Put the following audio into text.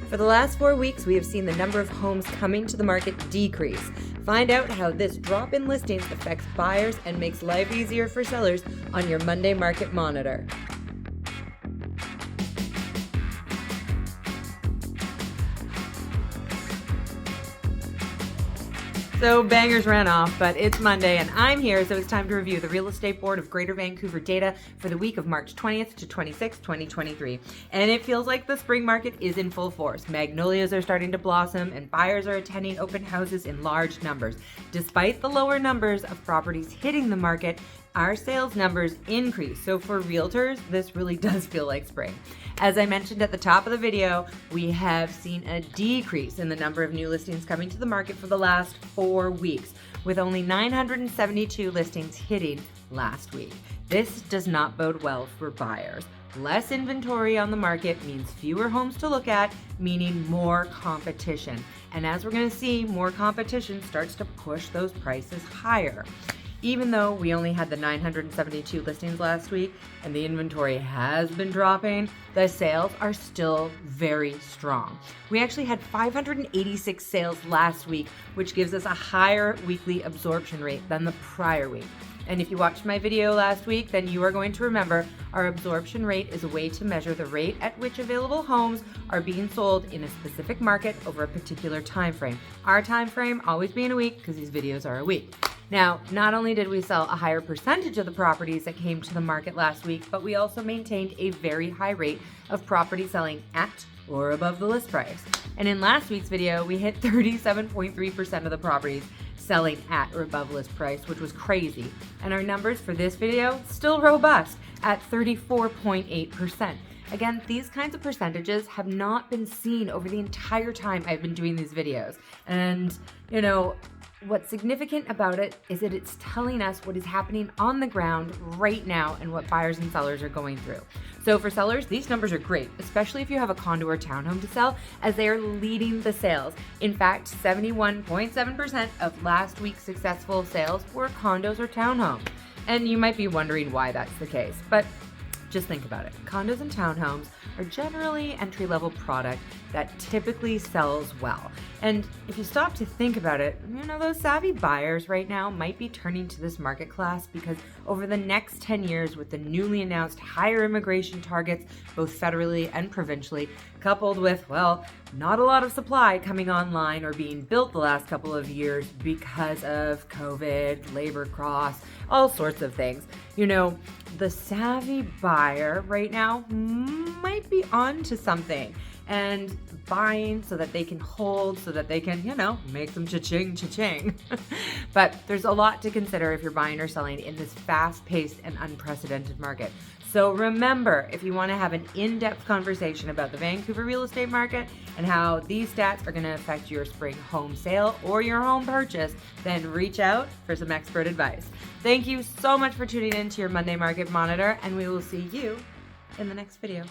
For the last 4 weeks, we have seen the number of homes coming to the market decrease. Find out how this drop in listings affects buyers and makes life easier for sellers on your Monday Market Monitor. So bangers ran off, but it's Monday and I'm here, so it's time to review the Real Estate Board of Greater Vancouver data for the week of March 20th to 26th, 2023. And it feels like the spring market is in full force. Magnolias are starting to blossom and buyers are attending open houses in large numbers. Despite the lower numbers of properties hitting the market, our sales numbers increase. So for realtors, this really does feel like spring. As I mentioned at the top of the video, we have seen a decrease in the number of new listings coming to the market for the last 4 weeks, with only 972 listings hitting last week. This does not bode well for buyers. Less inventory on the market means fewer homes to look at, meaning more competition. And as we're going to see, more competition starts to push those prices higher. Even though we only had the 972 listings last week and the inventory has been dropping, the sales are still very strong. We actually had 586 sales last week, which gives us a higher weekly absorption rate than the prior week. And if you watched my video last week, then you are going to remember our absorption rate is a way to measure the rate at which available homes are being sold in a specific market over a particular time frame. Our time frame always being a week because these videos are a week. Now, not only did we sell a higher percentage of the properties that came to the market last week, but we also maintained a very high rate of property selling at or above the list price. And in last week's video, we hit 37.3% of the properties selling at or above list price, which was crazy. And our numbers for this video, still robust at 34.8%. Again, these kinds of percentages have not been seen over the entire time I've been doing these videos. And, what's significant about it is that it's telling us what is happening on the ground right now and what buyers and sellers are going through. So for sellers, these numbers are great, especially if you have a condo or townhome to sell, as they are leading the sales. In fact, 71.7% of last week's successful sales were condos or townhomes. And you might be wondering why that's the case, but just think about it. Condos and townhomes are generally entry-level product that typically sells well. And if you stop to think about it, those savvy buyers right now might be turning to this market class because over the next 10 years, with the newly announced higher immigration targets, both federally and provincially, coupled with, not a lot of supply coming online or being built the last couple of years because of COVID, labor costs, all sorts of things. The savvy buyer right now might be on to something and buying so that they can hold, so that they can, make some cha-ching. But there's a lot to consider if you're buying or selling in this fast-paced and unprecedented market. So remember, if you want to have an in-depth conversation about the Vancouver real estate market and how these stats are going to affect your spring home sale or your home purchase, then reach out for some expert advice. Thank you so much for tuning in to your Monday Market Monitor, and we will see you in the next video.